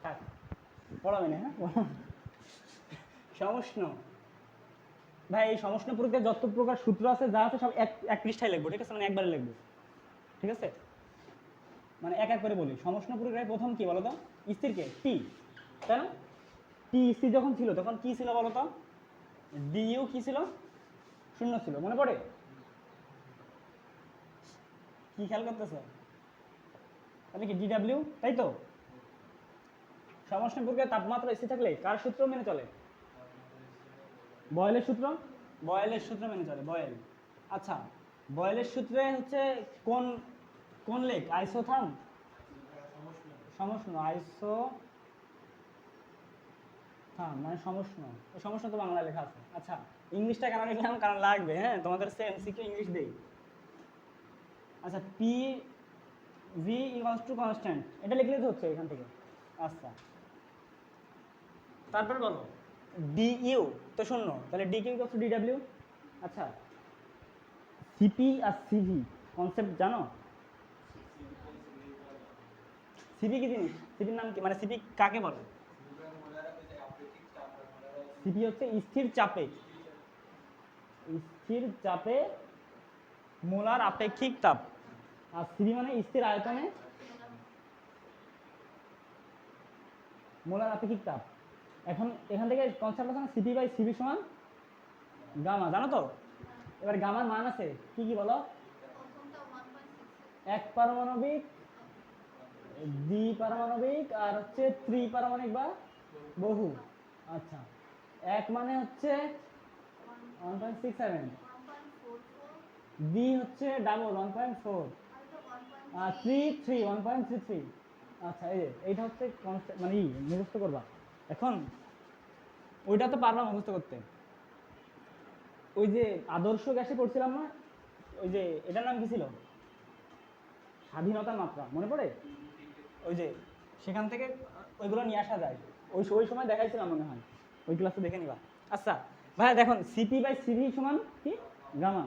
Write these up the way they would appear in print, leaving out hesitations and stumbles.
থাক পড়াবে না। হ্যাঁ সমষ্ণ ভাই, এই সমষ্ণ প্রক্রিয়া যত প্রকার সূত্র আছে যা আছে সব এক পৃষ্ঠায় লিখবো, ঠিক আছে, মানে একবারে লিখবো, ঠিক আছে, মানে এক এক করে বলি। সমষ্ণ প্রক্রিয়ায় প্রথম কি বলতো, স্থিরকে টি, তাই না? টি স্থির যখন ছিল তখন কি ছিল বলতো, ডিইউ কি ছিল, শূন্য ছিল, মনে পড়ে? কি খেয়াল করতেছো? তাহলে কি ডিডাব্লিউ, তাই তো? সমষ্ণ প্রক্রিয়ায় তাপমাত্রা স্থির থাকলে কার সূত্র মেনে চলে? বয়েলের সূত্র, বয়েলের সূত্র মেনে চলে, বয়েল। আচ্ছা, বয়েলের সূত্রে হচ্ছে কোন কোন লেখ, আইসোথার্ম, সমষ্ণ, আইসো হ্যাঁ মানে সমষ্ণ, এই সমষ্ণ তো বাংলা লেখা আছে। আচ্ছা, ইংলিশটা কেন লিখলাম, কারণ লাগবে, হ্যাঁ তোমাদের সে এমসিকিউ ইংলিশ দেই। আচ্ছা, P V equals to constant, এটা লিখলেই তো হচ্ছে এখান থেকে। আচ্ছা, তারপর বলো ডিইউ তো শূন্য, তাহলে ডিকিউ ইকুয়ালস টু ডিডাব্লিউ। আচ্ছা, সিপি আর সিভি কনসেপ্ট জানো? সিপি কি জিনিস, সিপির নাম কি, মানে সিপি কাকে বলে? সিপি হচ্ছে স্থির চাপে, স্থির চাপে মোলার আপেক্ষিক তাপ, আর সিভি মানে স্থির আয়তনে মোলার আপেক্ষিক তাপ। এখন এখান থেকে কনসেপ্ট আছে না, সিপি বাই সিভি সমান গামা, জানো তো? এবার গামার মান আছে কি কি বলো? এক পারমাণবিক, দ্বিপারমাণবিক, আর হচ্ছে ত্রিপারমাণবিক বা বহু। আচ্ছা, এক মানে হচ্ছে 1.67, দ্বি হচ্ছে ডাবল 1.4, আর থ্রি 1.33। আচ্ছা, এই যে এইটা হচ্ছে কনসেপ্ট, মানে মুখস্থ করবা। এখন ওইটা তো পারবা মুখস্থ করতে। ওই যে আদর্শ গ্যাসে পড়ছিলাম না, ওই যে এটার নাম কি ছিল, স্বাধীনতার মাত্রা, মনে পড়ে? ওই যে সেখান থেকে ওইগুলো নিয়ে আসা যায়, ওই ওই সময় দেখাইছিলাম মনে হয়, ওই ক্লাসে দেখে নিবা। আচ্ছা ভাইয়া দেখুন, সিপি বাই সিভি সমান কি, গামা,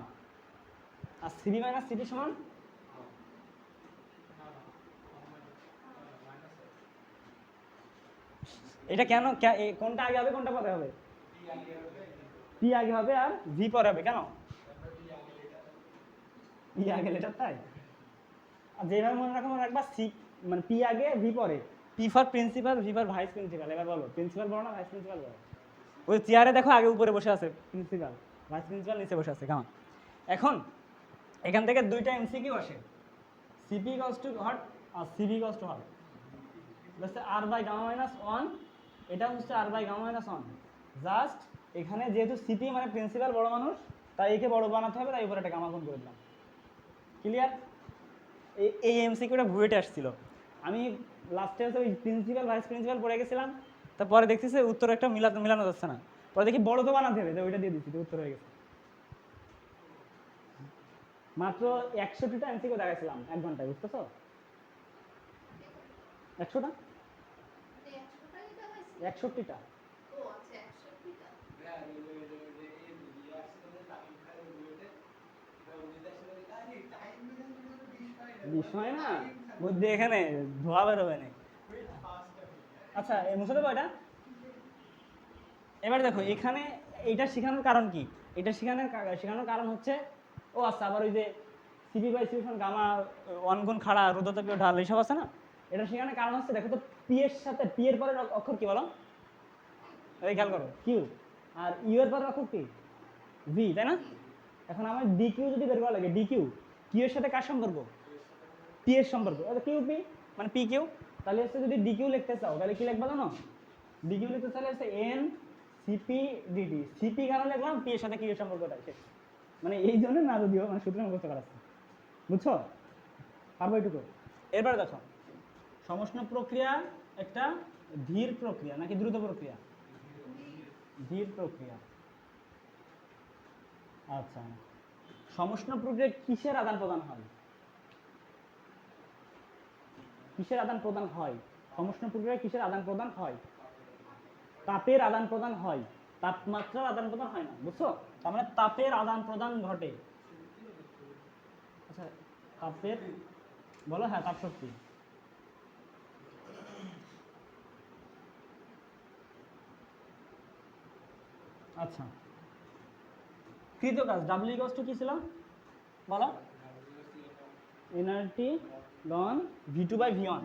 আর সিভি মাইনাস সিপি সমান, এটা কেন, কোনটা আগে হবে কোনটা পরে হবে? পি আগে হবে আর ভি পরে হবে, কেন? পি আগে লেটার, তাই? আর যেভাবে মনে রাখো মনে রাখবা, সি মানে পি আগে ভি পরে, P for principal, V for vice principal. এবার বলো, প্রিন্সিপাল বলো না ভাইস প্রিন্সিপাল বলো? ওই চেয়ারে দেখো আগে উপরে বসে আছে প্রিন্সিপাল, ভাইস প্রিন্সিপাল নিচে বসে আছে, গামা। এখন এখান থেকে দুইটা এমসিকিউ আসে, সিপি ইকুয়ালস টু হট আর সিভি ইকুয়ালস টু হট, হচ্ছে R by gamma minus one, এটা হচ্ছে R by gamma minus one. Just এখানে যেহেতু সিপি মানে প্রিন্সিপাল বড় মানুষ, তাই একে বড় বানাতে হবে, তাই উপরে একটা গামা গুণ করে দিলাম। ক্লিয়ার? এই এমসিকিউটা বুয়েটে আসছিল, আমি লাস্টে হচ্ছে ওই প্রিন্সিপাল ভাইস প্রিন্সিপাল পড়ে গেছিলাম, তারপরে দেখতেছি উত্তর একটা মিলানো যাচ্ছে না, পরে দেখি বড় তো বানাতে হবে, ওইটা দিয়ে দিচ্ছি, উত্তর হয়ে গেছে। মাত্র 61টা এমসিকিউ দেখাইছিলাম 1 ঘন্টায়, বুঝতেছো? 100টা, 61টা। বিষয় না বুদ্ধি, এখানে ধোয়া বেরোবে না। আচ্ছা, মুছে দেবো এটা। এবার দেখো এখানে এইটা শেখানোর কারণ কি, এটা শেখানোর কারণ হচ্ছে, ও আচ্ছা, আবার ওই যে CP by CP gamma one গুণ খাড়া রোধতাপীয় ঢাল এইসব আছে না, এটা শেখানোর কারণ হচ্ছে, দেখো তো পি এর সাথে, পি এর পরের অক্ষর কি বলো, এই খেয়াল করো, কিউ, আর ইউ এর পরের অক্ষর কি, ভি, তাই না? এখন আমার ডি কিউ যদি বের করা লাগে, ডি কিউ, কিউ এর সাথে কার সম্পর্ক, পি এর সম্পর্ক, কিউ পি মানে পি কিউ। তাহলে হচ্ছে যদি ডি কিউ লিখতে চাও তাহলে কি লিখবা জানো, ডি কিউ লিখতে চাইলে হচ্ছে এন সিপি ডিডি, সিপি কেন লিখলাম, পি এর সাথে কিউ এর সম্পর্কটা শেষ, মানে এই জন্য না, যদিও মানে সূত্র মুখস্থ করা আছে, বুঝছো? পারবো এটুকু। এরপরে দেখো, সমষ্ণ প্রক্রিয়া একটা ধীর প্রক্রিয়া নাকি দ্রুত প্রক্রিয়া? ধীর প্রক্রিয়া। আচ্ছা, সমষ্ণ প্রক্রিয়ায় কিসের আদান প্রদান হয়, কিসের আদান প্রদান হয়? সমষ্ণ প্রক্রিয়ায় কিসের আদান প্রদান হয়? তাপের আদান প্রদান হয়, তাপমাত্রার আদান প্রদান হয় না, বুঝছো? তার মানে তাপের আদান প্রদান ঘটে। আচ্ছা, তাপের বলো, হ্যাঁ তাপ শক্তি। আচ্ছা, কৃত কাজ ডাব্লিউ ইকুয়ালস টু কি ছিল বলো? NRT ln V two by V one,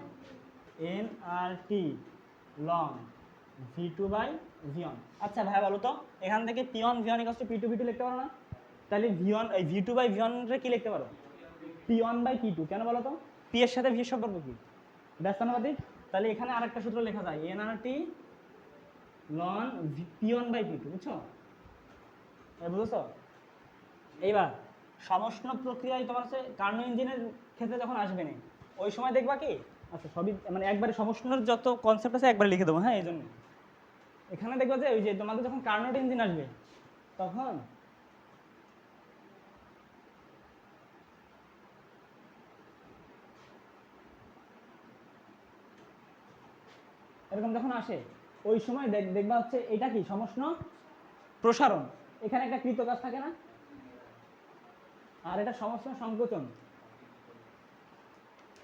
NRT ln V two by V one. আচ্ছা ভাই বলো তো, এখান থেকে P one V one equals to P two V two লিখতে পারো না? তাহলে ভি ওয়ান এই ভি টু বাই ভি ওয়ানরে কি লিখতে পারো? P one by P two. কেন বলো তো? পি এর সাথে ভি এর সম্পর্ক কি? ব্যস্তানুপাতিক। তাহলে এখানে আরেকটা সূত্র লেখা যায়, NRT ln P one by P two. বুঝছো? বুঝেছো? এইবার সমষ্ণ প্রক্রিয়ায় তোমার হচ্ছে কার্নো ইঞ্জিনের ক্ষেত্রে যখন আসবে না, ওই সময় দেখবা কি, আচ্ছা সবই মানে একবারে সমষ্ণের যত কনসেপ্ট আছে একবারে লিখে দেবো, হ্যাঁ এই জন্য এখানে দেখবা যে ওই যে তোমাদের যখন কার্নোট ইঞ্জিন আসবে তখন এরকম যখন আসে ওই সময় দেখবা হচ্ছে এটা কি সমষ্ণ প্রসারণ, এখানে একটা কৃত কাজ থাকে না, আর এটা সমষ্ণ সংকোচন,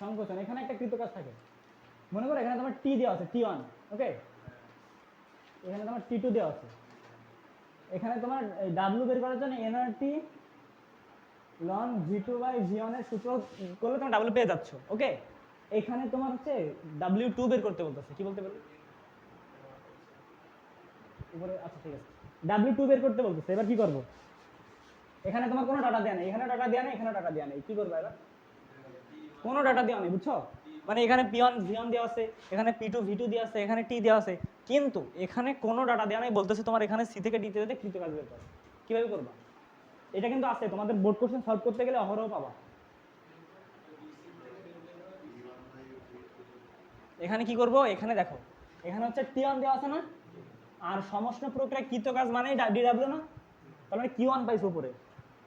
সংকোচন এখানে একটা কৃত কাজ থাকে। মনে করো এখানে তোমার টি দেওয়া আছে টি1, ওকে, এখানে তোমার টি2 দেওয়া আছে, এখানে তোমার ডাব্লিউ বের করার জন্য NRT ln G two by G one এর সূত্র করলে তোমার ডাব্লিউ পেয়ে যাচ্ছ, ওকে। এখানে তোমার হচ্ছে ডাব্লিউ2 বের করতে বলতেছে, কি বলতে বলবে উপরে? আচ্ছা ঠিক আছে, ডাব্লিউ2 বের করতে বলতেছে। এবার কি করব? এখানে তোমার কোনো ডাটা দেয়া নেই, এখানে ডাটা দেয়া নেই, এখানে ডাটা দেয়া নেই, কি করবে এবার? কোনো ডাটা দেওয়া নেই, বুঝছো? মানে এখানে পি1 ভি1 দেওয়া আছে, এখানে পি2 ভি2 দেওয়া আছে, এখানে টি দেওয়া আছে, কিন্তু এখানে কোনো ডাটা দেওয়া নেই, বলতেছে তোমার এখানে সি থেকে ডিতে যেতে কৃত কাজ বের করো। কিভাবে করবা? এটা কিন্তু আছে, তোমাদের বোর্ড কোশ্চেন সলভ করতে গেলে অহরহ পাবা। এখানে কি করব? এখানে দেখো, এখানে হচ্ছে টি1 দেওয়া আছে না, আর সমষ্ণ প্রক্রিয়া কৃত কাজ মানে ডিডাব্লিউ না, তার মানে কিউ1 পাইছো উপরে,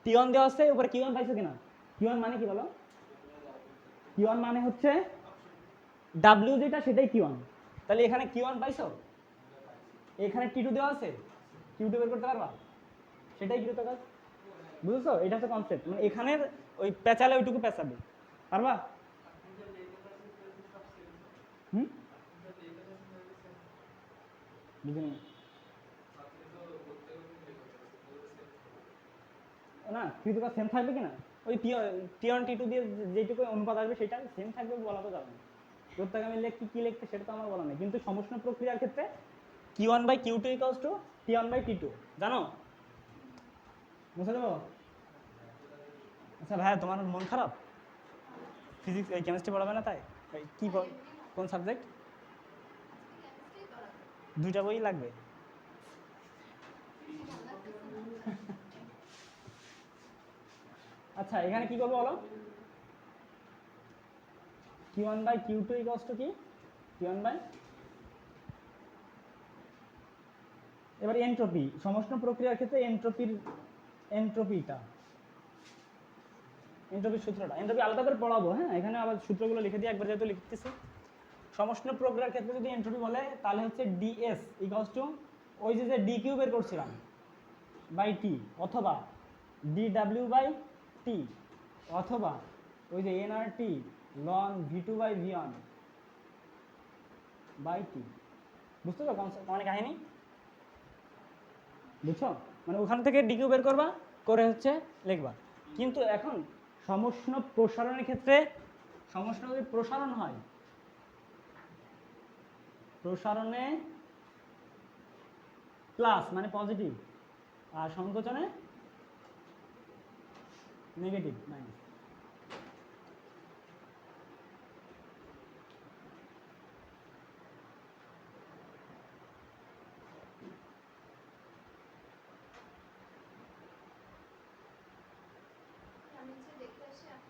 টি1 দেওয়া আছে উপরে কিউ1 পাইছো কিনা? কিউ1 মানে কি বলো? কিউ1 মানে হচ্ছে ডাব্লিউ যেটা সেটাই কিউ1, তাহলে এখানে কিউ1 পাইছো, এখানে টি2 দেওয়া আছে, কিউ2 বের করতে পারবা, সেটাই কৃত কাজ। বুঝেছো? এটা হচ্ছে কনসেপ্ট, মানে এখানের ওই পেঁচালে ওইটুকু পেঁচাবে, পারবা? হুম, বুঝিনি না, কৃত কাজ সেম থাকবে কিনা? ওই টি1 টি2 দিয়ে যেটুকু অনুপাত আসবে সেটা সেম থাকবে বলা তো যাবে না, প্রত্যাগামী লেখ কি লিখতে সেটা তো আমার বলা নেই, কিন্তু সমষ্ণ প্রক্রিয়ার ক্ষেত্রে কিউ1 বাই কিউ2 ইকুয়ালস টু টি1 বাই টি2, জানো? বুঝতে দেবো? আচ্ছা ভাইয়া তোমার মন খারাপ, ফিজিক্স এই কেমিস্ট্রি পড়াবে না তাই? কি কোন সাবজেক্ট? দুইটা বই লাগবে? আচ্ছা এখানে কি করবো বলো? কিউ1 বাই কিউ2 ইকুয়ালস টু কি? কিউ1 বাই, এবার এনট্রপি, সমষ্ণ প্রক্রিয়ার ক্ষেত্রে এনট্রপিটা, এনট্রপির সূত্রটা, এনট্রপি আলাদা করে পড়াবো, হ্যাঁ এখানে আবার সূত্রগুলো লিখে দিয়ে একবার যেহেতু লিখতেছি। সমষ্ণ প্রক্রিয়ার ক্ষেত্রে যদি এনট্রপি বলে তাহলে হচ্ছে ডিএস ইকুয়ালস টু ওই যে ডি কিউ বের করছিলাম বাই টি, অথবা ডি ডাব্লিউ বাই টি, অথবা ওই যে এনআরটি লন ভি2 বাই ভি1 বাই টি। বুঝতে তো মানে কাহিনী বুঝছো? মানে ওখান থেকে ডিকিউ বের করবা, করে হচ্ছে লিখবা। কিন্তু এখন সমষ্ণ প্রসারণের ক্ষেত্রে, সমষ্ণ যদি প্রসারণ হয়, প্রসারণে প্লাস মানে পজিটিভ, আর সংকোচনে নেগেটিভ মাইনাস।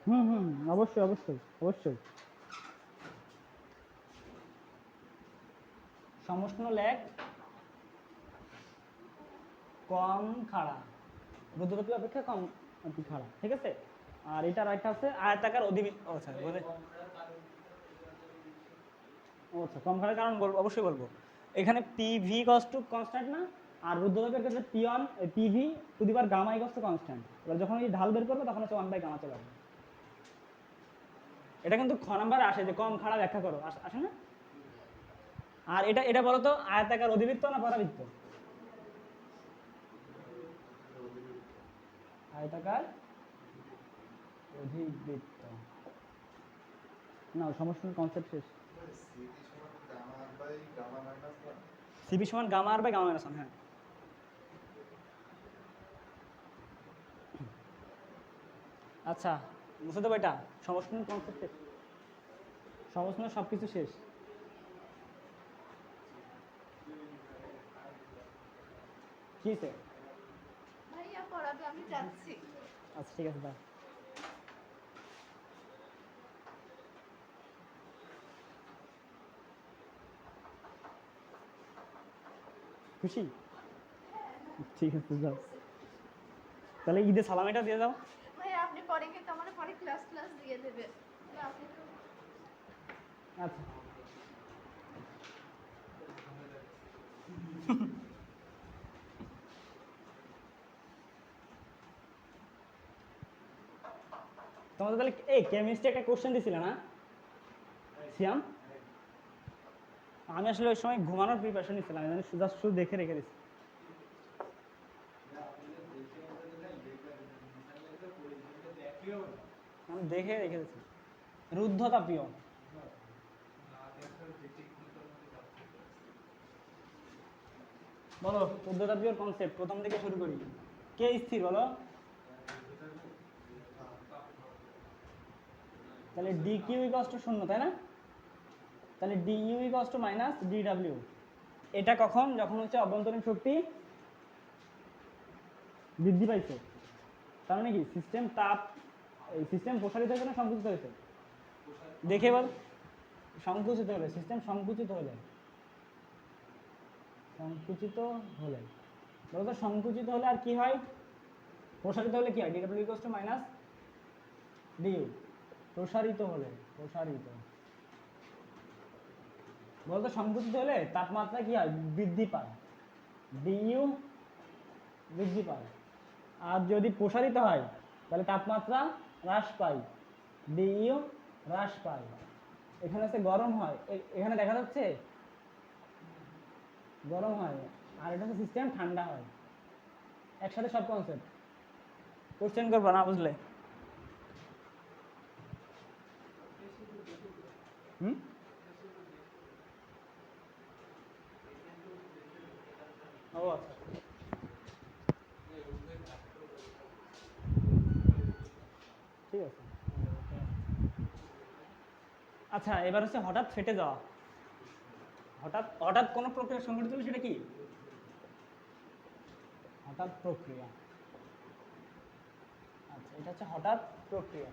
হুম হুম, অবশ্যই অবশ্যই অবশ্যই। সমষ্ণ লেখ কম খাড়া, রুদ্রগতি অপেক্ষা কম খাড়া, ঠিক আছে। আর এটার একটা আছে আয়তাকার অধিবৃত্ত, আচ্ছা আচ্ছা কম খাড়ার কারণ বলবো, অবশ্যই বলবো। এখানে পিভি কস্ট টু কনস্ট্যান্ট না, আর রুদ্রগতির ক্ষেত্রে পি1 PV to the power gamma equals to constant. এবার যখন এই ঢাল বের করবে তখন হচ্ছে 1 বাই গামা চলে আসবে। এটা কিন্তু খ নাম্বারে আসে যে কম খাড়া ব্যাখ্যা করো, আসে না? আর এটা এটা বলো তো আয়তাকার অধিবৃত্ত না পরাবৃত্ত? আয়তাকার অধিবৃত্ত। না সমস্যার কনসেপ্ট শেষ। সিবি সমান gamma R by gamma minus 1। হ্যাঁ আচ্ছা বুঝতে দেবো এটা সমস্যার কনসেপ্ট শেষ, সমস্যা সব কিছু শেষ। কি আছে? ভাইয়া পড়াবে, আমি যাচ্ছি। আচ্ছা ঠিক আছে দাও। খুশি? ঠিক আছে যাও, তাহলে ঈদের সালামিটা দিয়ে দাও। ভাইয়া আপনি পরে কিন্তু আমার পরে ক্লাস দিয়ে দেবে। আপনি তো আচ্ছা তোমাদের তাহলে এই কেমিস্ট্রি একটা কোশ্চেন দিছিল না সিয়াম? আমি আসলে ওই সময় ঘুমানোর প্রিপারেশন নিচ্ছিলাম, আমি জাস্ট শুধু দেখে রেখে দিচ্ছি। আমি দেখে রেখে দিচ্ছি রুদ্ধতাপীয়। বলো রুদ্ধতাপীয় কনসেপ্ট প্রথম থেকে শুরু করি। কে স্থির বলো? তাহলে ডি কিউ ইকুয়ালস টু 0 তাই না? তাহলে D U equals to minus D W. এটা কখন? যখন হচ্ছে অভ্যন্তরীণ শক্তি বৃদ্ধি পাইছে। তার মানে কি সিস্টেম তাপ, এই সিস্টেম প্রসারিত হয়েছে না সংকুচিত হয়েছে? দেখে বল। সংকুচিত হলে, সিস্টেম সংকুচিত হলে, সংকুচিত হলে বলতো সংকুচিত হলে আর কি হয়? প্রসারিত হলে কি হয়? D W equals to minus D U. প্রসারিত হলে, প্রসারিত বলতো সংকুচিত হলে তাপমাত্রা কি হয়? বৃদ্ধি পায়, ডিইউ বৃদ্ধি পায়। আর যদি প্রসারিত হয় তাহলে তাপমাত্রা হ্রাস পায়, ডিইউ হ্রাস পায়। এখানে হচ্ছে গরম হয়, এখানে দেখা যাচ্ছে গরম হয়, আর এটা হচ্ছে সিস্টেম ঠান্ডা হয়। একসাথে সব কনসেপ্ট। কোশ্চেন করবো না বুঝলে? হুম ও আচ্ছা ঠিক আছে। আচ্ছা এবার হচ্ছে হঠাৎ ফেটে যাওয়া। হঠাৎ হঠাৎ কোনো প্রক্রিয়া সংঘটিত হলে সেটা কি? হঠাৎ প্রক্রিয়া। আচ্ছা এটা হচ্ছে হঠাৎ প্রক্রিয়া।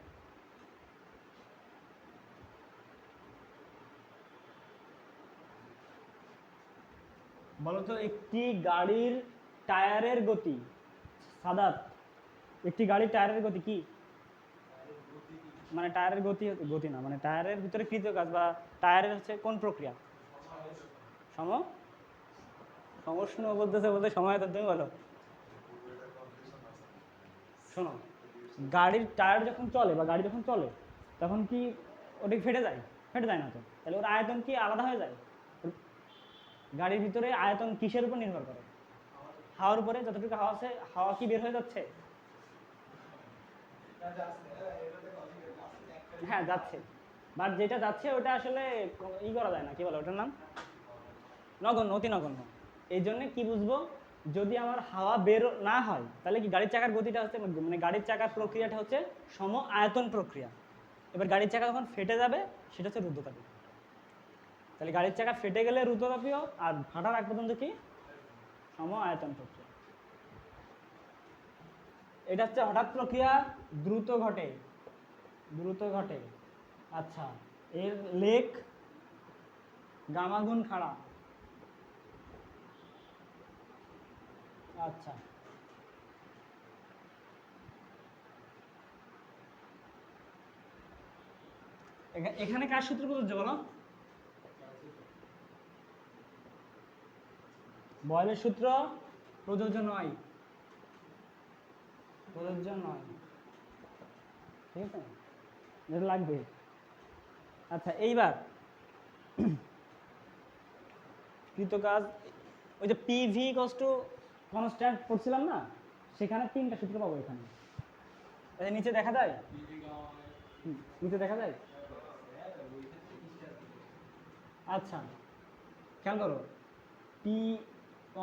বলতো একটি গাড়ির টায়ারের গতি, সাদাত একটি গাড়ির টায়ারের গতি কি? মানে টায়ারের গতি, গতি না মানে টায়ারের ভিতরে কৃত কাজ বা টায়ারের হচ্ছে কোন প্রক্রিয়া? সম সমষ্ণ বলতেছে বলতে সময় তো তুমি বলো। শোনো, গাড়ির টায়ার যখন চলে বা গাড়ি যখন চলে তখন কি ওটা ফেটে যায়? ফেটে যায় না তো, তাহলে ওর আয়তন কি আলাদা হয়ে যায়? গাড়ির ভিতরে আয়তন কিসের উপর নির্ভর করে? হাওয়ার উপরে। যতটুকু হাওয়া আছে, হাওয়া কি বের হয়ে যাচ্ছে? হ্যাঁ যাচ্ছে, বাট যেটা যাচ্ছে ওটা আসলে ই করা যায় না, কি বলে ওটার নাম? নগণ্য, অতি নগণ্য। এই জন্যে কি বুঝবো, যদি আমার হাওয়া বের না হয় তাহলে কি গাড়ির চাকার গতিটা হচ্ছে, মানে গাড়ির চাকার প্রক্রিয়াটা হচ্ছে সম আয়তন প্রক্রিয়া। এবার গাড়ির চাকা যখন ফেটে যাবে সেটা হচ্ছে রুদ্ধতাপীয়। তাহলে গাড়ির চাকা ফেটে গেলে রুদ্ধতাপীয়, আর ফাটার আগ পর্যন্ত কি? সম আয়তন প্রক্রিয়া। এটা হচ্ছে হঠাৎ প্রক্রিয়া, দ্রুত ঘটে, দ্রুত ঘটে। আচ্ছা এর লেখ গামা গুণ খাড়া। আচ্ছা এখানে কার সূত্র প্রযোজ্য বলো? বয়েলের সূত্র প্রযোজ্য নয়, প্রযোজ্য নয়। ঠিক আছে, এটা লাগবে। আচ্ছা এইবার কৃতকাজ, ওই যে পিভি কষ্ট কনস্ট্যান্ট পড়ছিলাম না, সেখানে 3টা সূত্র পাবো এখানে। আচ্ছা নিচে দেখা যায়? নিচে দেখা যায়? আচ্ছা খেয়াল করো, P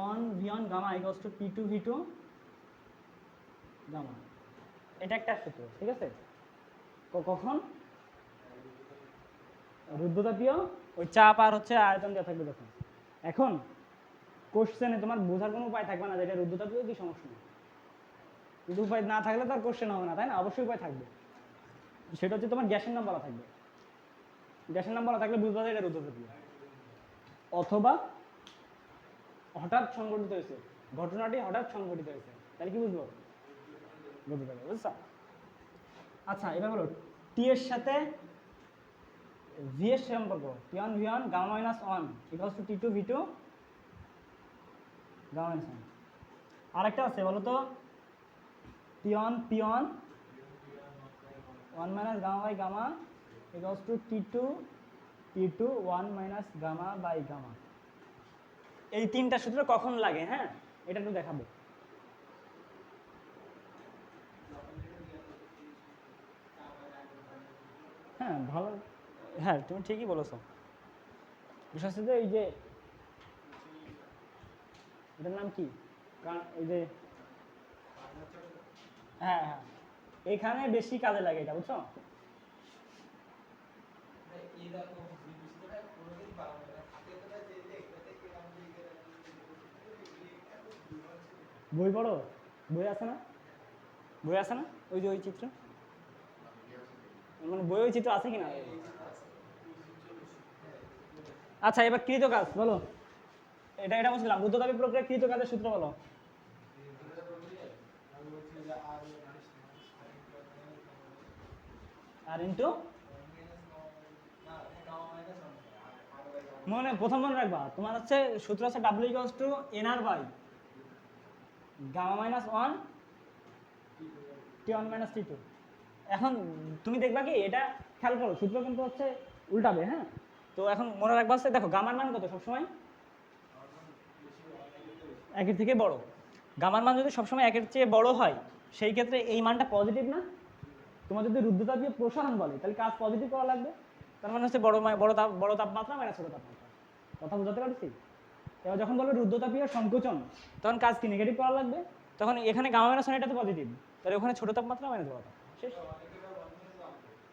one V on gamma equals to P two V two gamma, এটা একটা সূত্র, ঠিক আছে? কখন রুদ্ধতাপীয় ওই চাপ আর হচ্ছে আয়তন দেওয়া থাকবে তখন। এখন কোশ্চেনে তোমার বোঝার কোনো উপায় থাকবে না যে এটা রুদ্ধতাপীয় কি সমস্যা নেই, কিন্তু উপায় না থাকলে তো আর কোশ্চেন হবে না, তাই না? অবশ্যই উপায় থাকবে, সেটা হচ্ছে তোমার গ্যাসের নাম বলা থাকবে। গ্যাসের নাম বলা থাকলে বুঝতে হবে এটা রুদ্ধতাপীয়, অথবা হঠাৎ সংঘটিত হয়েছে, ঘটনাটি হঠাৎ সংঘটিত হয়েছে, তাহলে কি বুঝবো? রুদ্ধতাপীয়, বুঝছো? আচ্ছা এবার বলো টি এর সাথে ভি এর সম্পর্ক, T on V on gamma minus one equals to T two V two gamma minus one. আরেকটা আছে বলো তো, T on P on one minus gamma by gamma equals to T two P two one minus gamma by gamma. এই তিনটা সূত্র কখন লাগে, হ্যাঁ এটা একটু দেখাবো। হ্যাঁ ভালো, হ্যাঁ তুমি ঠিকই বলেছো। বিশেষ করে এই যে এটার নাম কি, এই যে হ্যাঁ হ্যাঁ এখানে বেশি কাজে লাগে এটা, বুঝছো? বই পড়ো, বই আছে না? বই আছে না ওই যে ওই চিত্র, মানে বই ওই চিত্র আছে কিনা? আচ্ছা এবার কৃত কাজ বলো, এটা এটা বলছিলাম রুদ্ধতাপীয় প্রক্রিয়া কৃত কাজের সূত্র বলো। আর ইন্টু প্রথম মনে রাখবা তোমার হচ্ছে সূত্র আছে W equals to NR by gamma minus one T one minus T two. এখন তুমি দেখবা কি এটা খেয়াল করো, সূত্র কিন্তু হচ্ছে উল্টাবে, হ্যাঁ? তো এখন মনে রাখবা হচ্ছে দেখো গামার মান কত সবসময় একের থেকে বড়, গামার মান যদি সবসময় একের চেয়ে বড় হয় সেই ক্ষেত্রে এই মানটা পজিটিভ না? তোমার যদি রুদ্ধতাপীয় প্রসারণ বলে তাহলে কাজ পজিটিভ করা লাগবে, তার মানে হচ্ছে বড় তাপমাত্রা মানে ছোট তাপমাত্রা। কথা বুঝাতে পারছি? এবার যখন বলবে রুদ্ধতাপীয় সংকোচন তখন কাজ কি নেগেটিভ করা লাগবে, তখন এখানে গামা মাইনাস ওয়ান এটা তো পজিটিভ, তাহলে ওখানে ছোট তাপমাত্রা মাইনাস বড় তাপমাত্রা শেষ।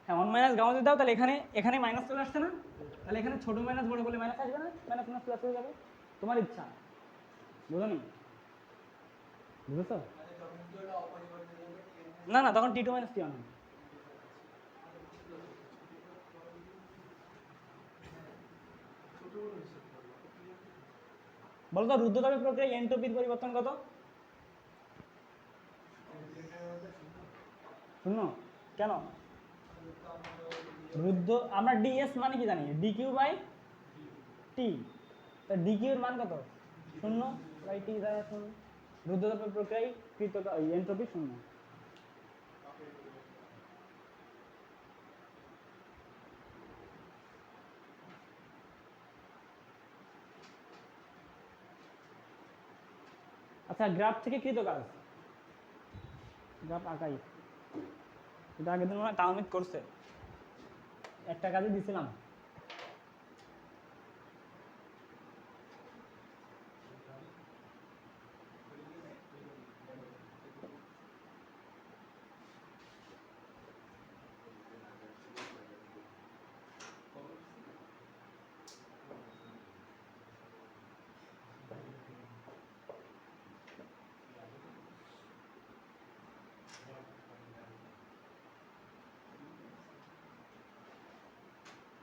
হ্যাঁ ওয়ান মাইনাস গামা যদি দাও তাহলে এখানে এখানে মাইনাস চলে আসছে না, তাহলে এখানে ছোট মাইনাস বড় বলে মাইনাস আসবে না, মাইনাস মাইনাস প্লাস হয়ে যাবে, তোমার ইচ্ছা। বুঝো নি? বুঝেছো? না না তখন টি টু মাইনাস টি ওয়ান হবে। বলো তো রুদ্ধতাপীয় প্রক্রিয়া এন্ট্রপির পরিবর্তন কত? শূন্য। কেন? রুদ্ধ আমরা ডিএস মানে কি জানি, ডি কিউ বাই টি, তা ডি কিউ এর মান কত? শূন্য বাই টি দ্বারা শূন্য। রুদ্ধতাপীয় প্রক্রিয়ায় কৃত এন্ট্রপি শূন্য। আচ্ছা গ্রাফ থেকে কৃত কাজ, গ্রাফ আঁকাই, এটা আগের দিন মনে হয় তাওমিত করছে, একটা কাজে দিছিলাম।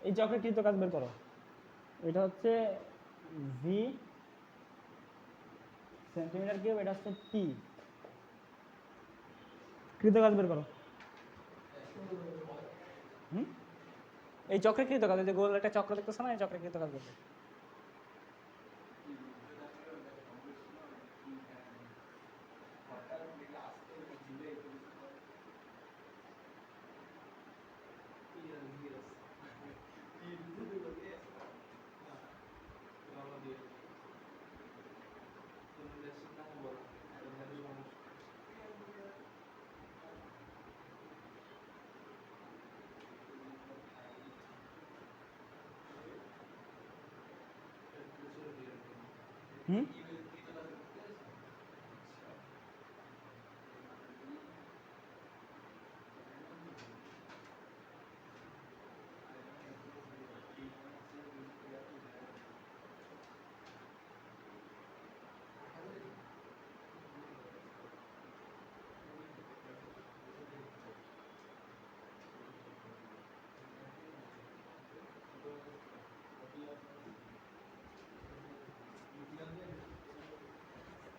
এই চক্রে কৃত কাজ বের করো, এটা হচ্ছে ভি সেন্টিমিটার কিউব, এটা হচ্ছে টি, কৃত কাজ বের করো। এই চক্রে কৃত কাজ, যে গোল একটা চক্র দেখতেছ না, এই চক্রে কৃত কাজ বের করো। হুম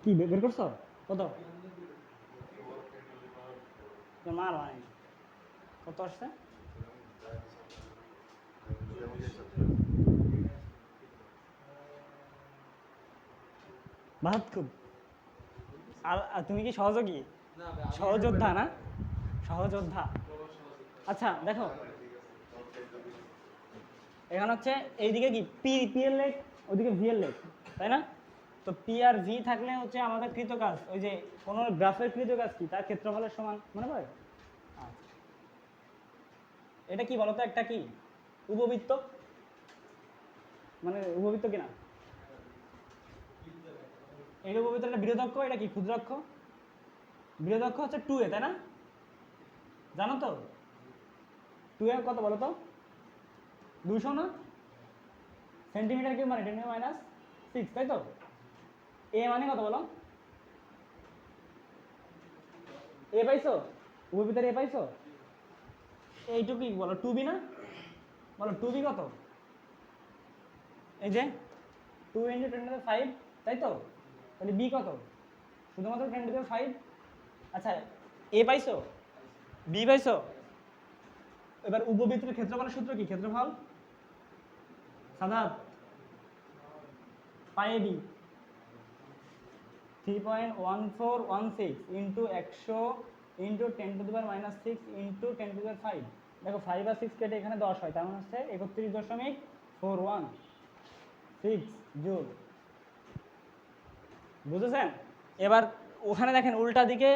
কি বের করছো কত? মার হয় কত আসছে? বাহাত খুব। আর তুমি কি সহযোগী? সহযোদ্ধা না? সহযোদ্ধা। আচ্ছা দেখো, এখানে হচ্ছে এইদিকে কি পি পি এর লেখ, ওইদিকে ভি এর লেখ, তাই না? তো পি আর ভি থাকলে হচ্ছে আমাদের কৃত কাজ, ওই যে কোনো গ্রাফের কৃত কাজ কি তার ক্ষেত্রফলের সমান, মনে পড়ে? আচ্ছা, এটা কি বলতো, একটা কি উপবৃত্ত, মানে উপবৃত্ত কিনা? এই উপবৃত্তটা বৃহদক্ষ, এটা কি ক্ষুদ্রাক্ষ? বৃহদক্ষ হচ্ছে 2a, তাই না? জানো তো 2a কত বলো তো? 200 না? সেন্টিমিটার কিউব মানে 10⁻⁶, তাই তো? এ মানে কত বলো? এ পাইছো? উপবৃত্তের এ পাইছো? এইটুকুই বলো, 2b না? বলো 2b কত? এই যে 2 × 10⁵, তাই তো? তাহলে বি কত? শুধুমাত্র 10⁵। আচ্ছা, এ পাইছো, বি পাইছো? এবার উপবৃত্তের ক্ষেত্রফলের সূত্র কি? ক্ষেত্রফল সাদাত পাই বি 3.1416 ইন্টু 100 ইন্টু 10⁻⁶ ইন্টু 10⁵। দেখো 5 আর 6 কেটে এখানে 10 হয়, তার মানে হচ্ছে 31.416 জুল। বুঝেছেন? এবার ওখানে দেখেন উল্টা দিকে,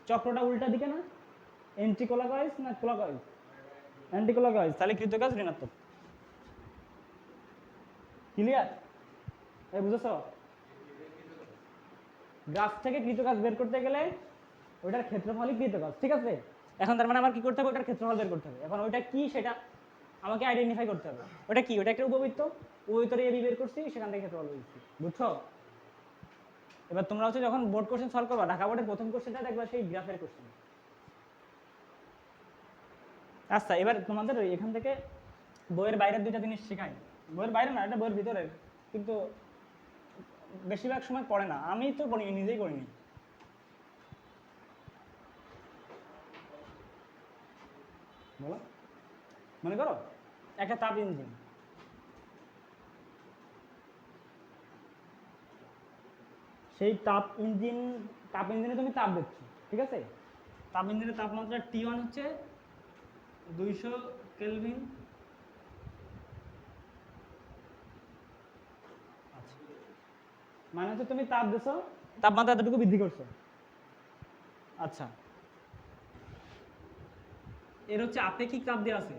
চক্রটা উল্টা দিকে না? এন্টি ক্লকওয়াইজ না ক্লকওয়াইজ? অ্যান্টি ক্লকওয়াইজ, তাহলে কৃতকাজ ঋণাত্মক। ক্লিয়ার? এই বুঝেছো? গ্রাফ থেকে কৃতকাজ বের করতে গেলে ওইটার ক্ষেত্রফলই কৃতকাজ, ঠিক আছে? এখন তার মানে আমার কি করতে হবে? ওটার ক্ষেত্রফল বের করতে হবে। এখন ওইটা কি সেটা আমাকে আইডেন্টিফাই করতে হবে। ওটা কি? ওটা একটা উপবৃত্ত, উপবৃত্তরে এবি বের করছি, সেখান থেকে ক্ষেত্রফল বের করছি। বুঝছো? এবার তোমরা হচ্ছে যখন বোর্ড কোশ্চেন সলভ করবা, ঢাকা বোর্ডের প্রথম কোশ্চেনটা দেখবা সেই গ্রাফের কোশ্চেন। আচ্ছা, এবার তোমাদের এখান থেকে বইয়ের বাইরের দুইটা জিনিস শেখাই। বইয়ের বাইরে না, এটা বইয়ের ভিতরে, কিন্তু বেশিরভাগ সময় পড়ে না। আমি তো পড়িনি, নিজেই করিনি। বলো, মনে করো একটা তাপ ইঞ্জিন, সেই তাপ ইঞ্জিনে তুমি তাপ দেখছো, ঠিক আছে? তাপ ইঞ্জিনের তাপমাত্রা T1 হচ্ছে 200 কেলভিন। আচ্ছা, মানে হচ্ছে তুমি তাপ দিছো, তাপমাত্রা এতটুকু বৃদ্ধি করছো। আচ্ছা, এর হচ্ছে আপেক্ষিক তাপ দেওয়া আছে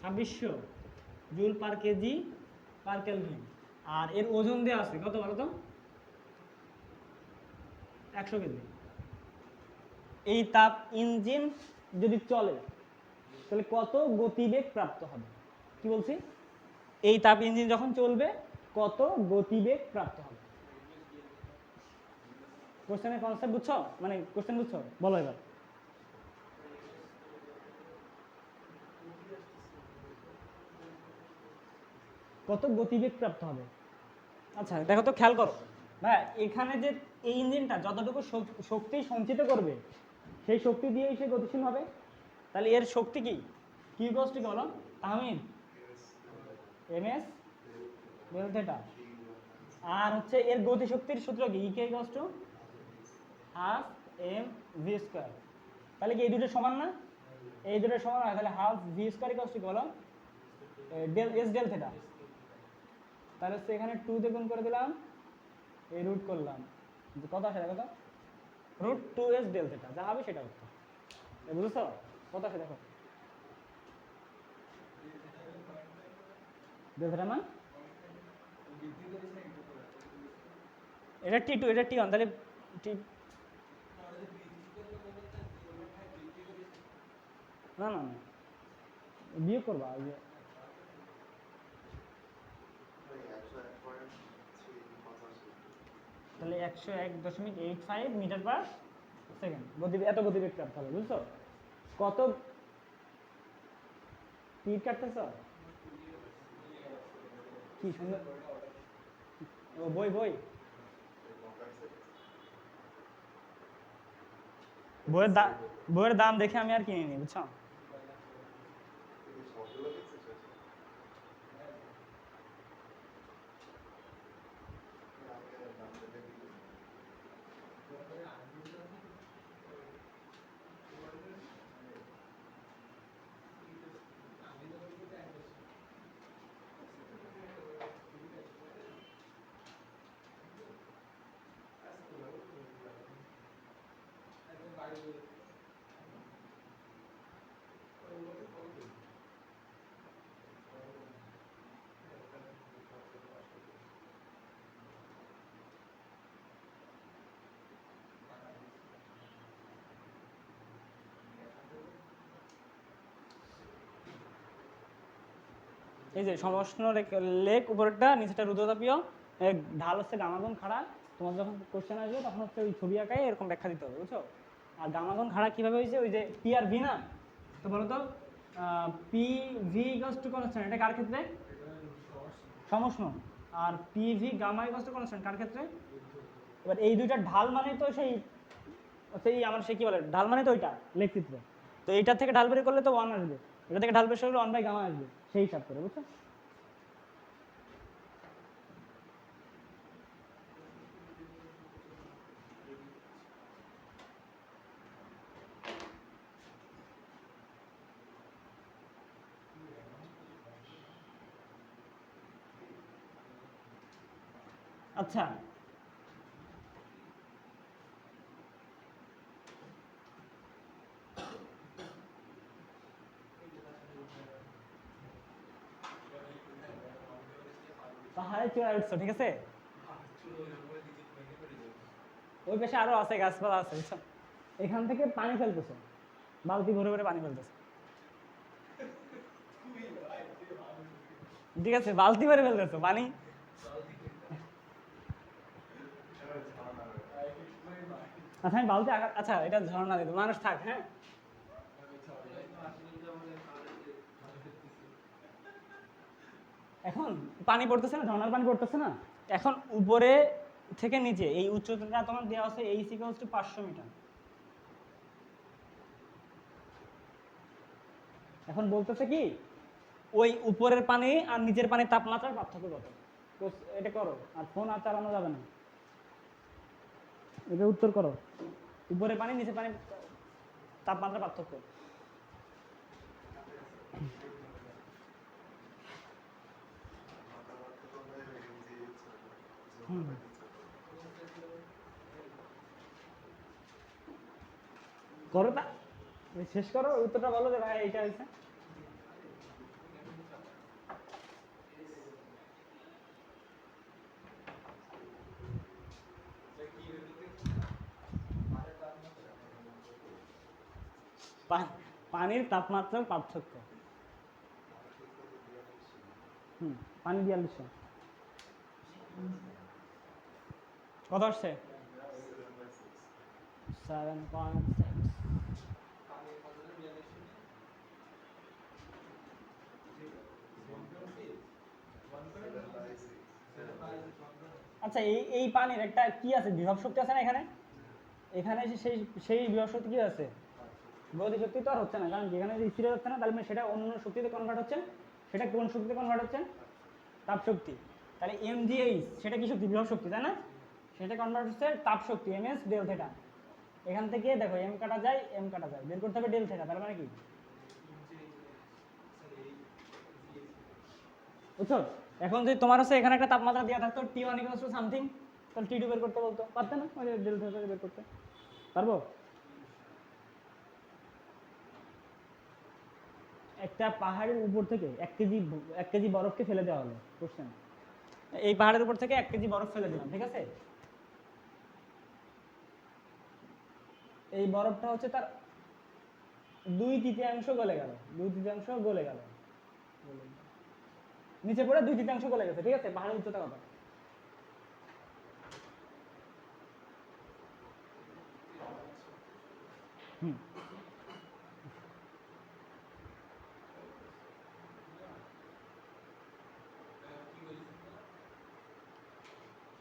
2600 joule per KG per kelvin, আর এর ওজন দেওয়া আছে কত বলো তো? 100 কেজি। এই তাপ ইঞ্জিন যদি চলে তাহলে কত গতিবেগ প্রাপ্ত হবে? কি বলছি? এই তাপ ইঞ্জিন যখন চলবে কত গতিবেগ প্রাপ্ত হবে? কোশ্চেনের কনসেপ্ট বুঝছো? মানে কোশ্চেন বুঝছো? বলো এবার। কত গতিবেগ প্রাপ্ত হবে? আচ্ছা দেখো তো, খেয়াল করো ভাই, এখানে যে এই ইঞ্জিনটা যতটুকু শক্তি সঞ্চিত করবে সেই শক্তি দিয়েই সে গতিশীল হবে। তাহলে এর শক্তি কি? কি ইকুয়ালস টু কি বলো তাহমিদ? MS del theta. আর হচ্ছে এর গতিশক্তির সূত্র কি? EK equals to half M V square. তাহলে কি এই দুটো সমান না? এই দুটো সমান হয়, তাহলে half V square equals to বলো ডেল এস ডেল থিটা। তাহলে হচ্ছে এখানে 2 দিয়ে গুণ করে দিলাম, এই রুট করলাম, কত আসে দেখো তো? √2s ডেল থিটা, যা হবে সেটা উত্তর। বুঝেছো? কত আসে দেখো? ডেল থিটা মান এটা T2, এটা T1, তাহলে টি না না না বিয়োগ করবা ওই যে তাহলে 101.85 মিটার পার সেকেন্ড এত গতিবেগ কাটতে হবে, বুঝছো? কত তীর কাটতেছ কি সুন্দর। ও বই বই বইয়ের দাম দেখে আমি আর কিনিনি, বুঝছো? এই যে সমষ্ণ লেক উপরেরটা নিচেটা রুদ্রতাপীয়, ঢাল হচ্ছে গামাগুণ খাড়া। তোমার যখন কোশ্চেন আসবে তখন হচ্ছে ওই ছবি আঁকায় এরকম ব্যাখ্যা দিতে হবে, বুঝছো? আর গামাগুণ খাড়া কীভাবে হয়েছে, ওই যে পি আর ভি না, তো বলো তো P V equals to constant, এটা কার ক্ষেত্রে? সমষ্ণ। আর P V gamma equals to constant কার ক্ষেত্রে? এবার এই দুইটা ঢাল মানে তো সেই সেই আমার সে কী বলে ঢাল মানে তো ওইটা লেখ চিত্র, তো এইটার থেকে ঢাল বের করলে তো 1 আসবে, এটা থেকে ঢাল বের করলে 1 বাই গামা আসবে, সেই হিসাব করে, বুঝছো? আচ্ছা পাহাড়ে চূড়ায় উঠছো, ঠিক আছে, ওই পাশে আরো আছে গাছপালা আছে, বুঝছো? এখান থেকে পানি ফেলতেছে, বালতি ভরে ভরে পানি ফেলতেছে, ঠিক আছে, বালতি ভরে ফেলতেছো পানি। আচ্ছা আমি বালতি আচ্ছা এটা ঝর্ণা দিত মানুষ থাক, হ্যাঁ এখন পানি পড়তেছে না, ঝর্ণার পানি পড়তেছে না, এখন উপরে থেকে নিচে এই উচ্চতাটা তোমার দেওয়া আছে এইচ ইকুয়ালস টু 500 মিটার। এখন বলতেছে কি ওই উপরের পানি আর নিচের পানির তাপমাত্রার পার্থক্য কত, তো এটা করো, আর ফোন আর চালানো যাবে না, এটা উত্তর করো, উপরের পানি নিচের পানির তাপমাত্রা পার্থক্য। করো তা শেষ করো, উত্তরটা বলো যে ভাই এইটা হয়েছে। পানির তাপমাত্রার পার্থক্য, পানি 4200 কত আসছে? 7.6। আচ্ছা এই এই পানির একটা কি আছে, বিভব শক্তি আছে না এখানে, এখানে সেই সেই বিভব শক্তি কি আছে, গতি শক্তি তো আর হচ্ছে না, কারণ যেখানে স্থির হচ্ছে না তাহলে সেটা অন্য শক্তিতে কনভার্ট হচ্ছে, সেটা কোন শক্তিতে কনভার্ট হচ্ছে? তাপ শক্তি। তাহলে এমজিএইচ সেটা কি শক্তি, বিভব শক্তি, তাই না? সেটা কনভার্ট হচ্ছে তাপ শক্তি, এমএস ডেল থেটা। এখান থেকে দেখো এম কাটা যায়, এম কাটা যায়, বের করতে হবে ডেল থেটা, তার মানে কি, বুঝছো? এখন যদি তোমার হচ্ছে এখানে একটা তাপমাত্রা দেওয়া থাকতো T1 ইকুয়ালস টু সামথিং, তাহলে T2 বের করতে বলতো, পারতে না? ওই ডেল থেটা বের করতে পারবো? একটা পাহাড়ের উপর থেকে 1 কেজি বরফকে ফেলে দেওয়া হলো, কোশ্চেন, এই পাহাড়ের উপর থেকে 1 কেজি বরফ ফেলে দিলাম, ঠিক আছে, এই বরফটা হচ্ছে তার 2/3 গলে গেল, 2/3 গলে গেল, নিচে পড়ে 2/3 গলে গেছে, ঠিক আছে? পাহাড়ের উচ্চতা কত? হুম,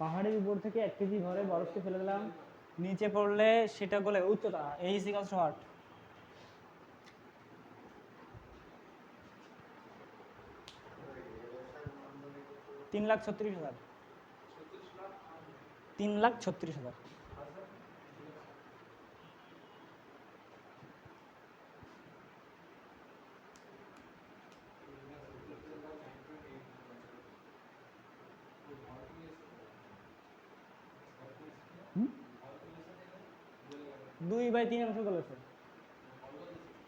পাহাড়ের উপর থেকে 1 কেজি ভরে বরফকে ফেলে দিলাম, নিচে পড়লে সেটা গলে উচ্চতা এই ইকুয়ালস টু হোয়াট? 3,36,000, 3,36,000। হুম, 2/3 গলেছে,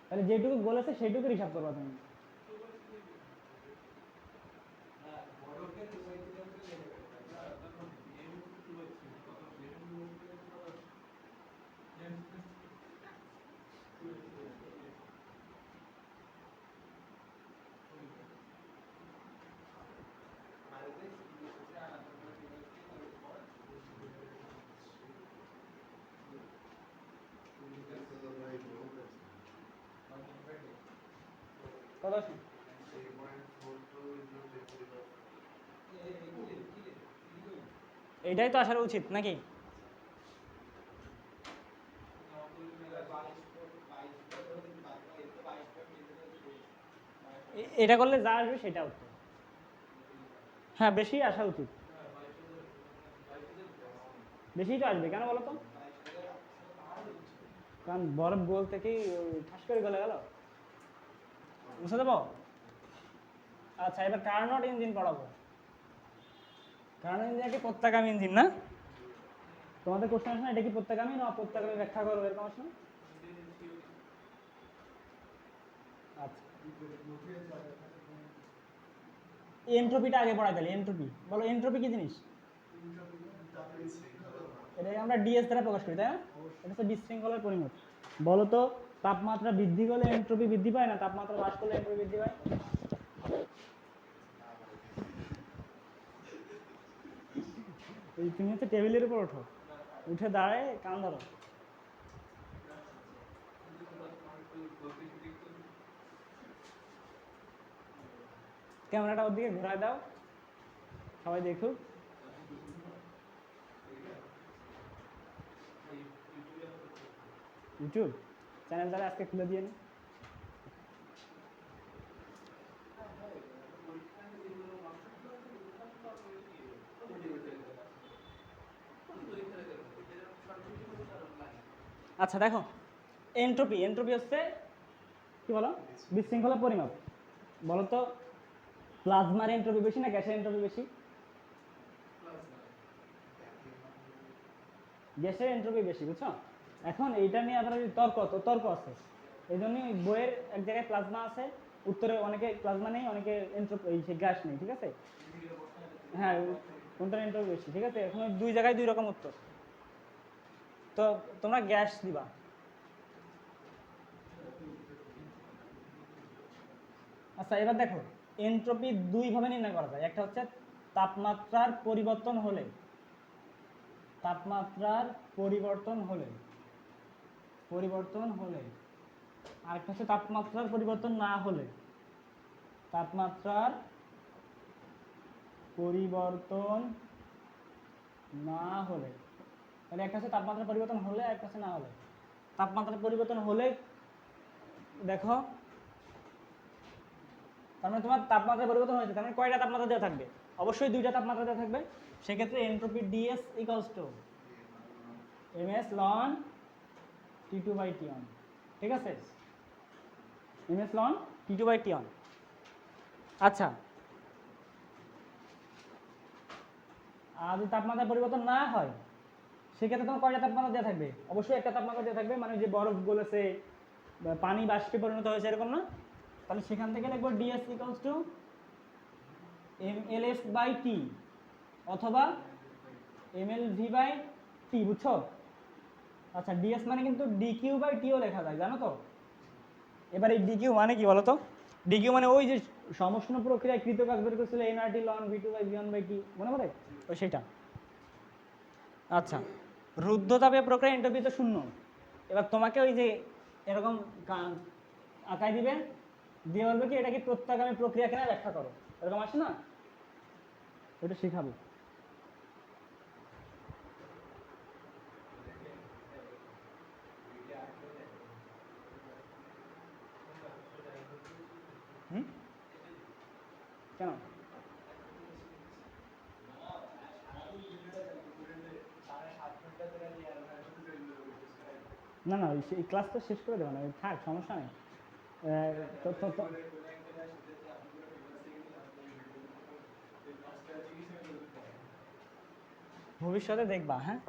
তাহলে যেটুকু গলেছে সেইটুকু হিসাব করবা তুমি। কত আছে? এইটাই তো আসার উচিত নাকি? এটা করলে যা আসবে সেটা উত্তর। হ্যাঁ, বেশি আসা উচিত, বেশি তো আসবে, কেন বলো তো? কারণ বরফ গোল থেকেই ঠাস করে গলে গেল, বুঝতে দেবো? আচ্ছা, এবার কার্নোট ইঞ্জিন পড়াবো। কার্নোট ইঞ্জিন কি প্রত্যাগামী ইঞ্জিন না? তোমাদের কোশ্চেন আসে না এটা কি প্রত্যাগামী না অপ্রত্যাগামী, ব্যাখ্যা করো, এরকম আসে না? আচ্ছা, এন্ট্রপিটা আগে পড়াই তাহলে। এন্ট্রপি বলো, এন্ট্রপি কি জিনিস? এটা আমরা ডিএস দ্বারা প্রকাশ করি, তাই না? এটা হচ্ছে বিশৃঙ্খলার পরিমাপ। বলো তো, তাপমাত্রা বৃদ্ধি করলে এন্ট্রপি বৃদ্ধি পায় না তাপমাত্রা হ্রাস করলে এন্ট্রপি বৃদ্ধি পায়? এই তুমি হচ্ছে টেবিলের উপর ওঠো, উঠে দাঁড়ায় কান ধরো। ক্যামেরাটা ওর দিকে ঘোরায় দাও, সবাই দেখুক। ইউটিউব চ্যানেল তাহলে আজকে খুলে দিয়ে নি। আচ্ছা দেখো, এন্ট্রপি, এন্ট্রপি হচ্ছে কি বলো? বিশৃঙ্খলা পরিমাপ। বলো তো, প্লাজমার এন্ট্রপি বেশি না গ্যাসের এন্ট্রপি বেশি? গ্যাসের এন্ট্রপি বেশি, বুঝছো? এখন এইটা নিয়ে আবার তর্ক আছে। এই জন্যই বইয়ের এক জায়গায় প্লাজমা আছে, উত্তরে অনেকে প্লাজমা নেই, অনেকে এন্ট্রপি গ্যাস নেই, ঠিক আছে? হ্যাঁ, কোনটার এন্ট্রপি বেশি, ঠিক আছে? এখন ওই 2 জায়গায় 2 রকম উত্তর। তো তোমরা গ্যাস দিবা। আচ্ছা, এবার দেখো, এন্ট্রপি 2 ভাবে নির্ণয় করা যায়। একটা হচ্ছে তাপমাত্রার পরিবর্তন হলে, তাপমাত্রার পরিবর্তন হলে, আর একটা হচ্ছে তাপমাত্রার পরিবর্তন না হলে। তাপমাত্রার পরিবর্তন না হলে, তাহলে একটা হচ্ছে তাপমাত্রার পরিবর্তন হলে, একটা হচ্ছে না হলে। তাপমাত্রার পরিবর্তন হলে দেখো, তার মানে তোমার তাপমাত্রা পরিবর্তন হয়েছে, তার মানে কয়টা তাপমাত্রা দেওয়া থাকবে? অবশ্যই 2টা তাপমাত্রা দেওয়া থাকবে। সেক্ষেত্রে entropy DS equals to MS ln T2/T1, ঠিক আছে? MS ln T2/T1। আচ্ছা, আর যদি তাপমাত্রা পরিবর্তন না হয় সেক্ষেত্রে তোমার কয়টা তাপমাত্রা দেওয়া থাকবে? অবশ্যই একটা তাপমাত্রা দেওয়া থাকবে, মানে যে বরফ গলেছে, পানি বাষ্পে পরিণত হয়েছে, এরকম না? তাহলে সেখান থেকে লিখবো ডিএস ইকুয়ালস টু mLF/T অথবা mLV/T, বুঝছো? আচ্ছা ডিএস মানে কিন্তু ডিকিউ বাই টিও লেখা যায় জানো তো। এবার এই ডিকিউ মানে কি বলো তো? ডিকিউ মানে ওই যে সমষ্ণ প্রক্রিয়ায় কৃত কাজ বের করছিল NRT ln V two by V one by T, মনে পড়ে? ওই সেটা। আচ্ছা রুদ্ধতাপীয় প্রক্রিয়া এন্ট্রপি তো শূন্য। এবার তোমাকে ওই যে এরকম আঁকাই দিবে, দিয়ে বলবে কি এটা কি প্রত্যাগামী প্রক্রিয়া কিনা ব্যাখ্যা করো, এরকম আসে না? ওইটা শেখাবো। হুম কেন? না না এই ক্লাস তো শেষ করে দেবো না, থাক সমস্যা নেই। ভবিষ্যতে দেখবা, হ্যাঁ?